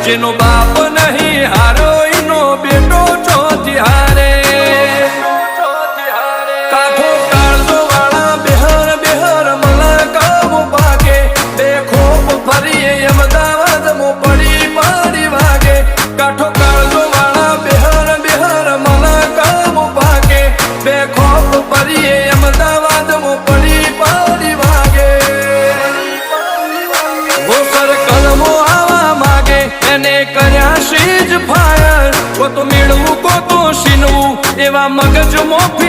જેનો બાપ નહીં હારો એનો બેટો ચોથી હારે કાઠો કાળજો વાળા બિહાર બિહાર મલા કામ ભાગે બે ખોપ ફરીએ અમદાવાદ મો પડી પાડી વાગે કાઠો કાળજો વાળા બિહાર બિહાર મલા કામ ભાગે બે ખોપ ફરીએ અમદાવાદ મો પડી પાડી વાગે ગોસર કલમો આવા માગે એને કર્યા સીજ ફાયર કો તો મેળવું કો તો સીનવું એવા મગજ મોફી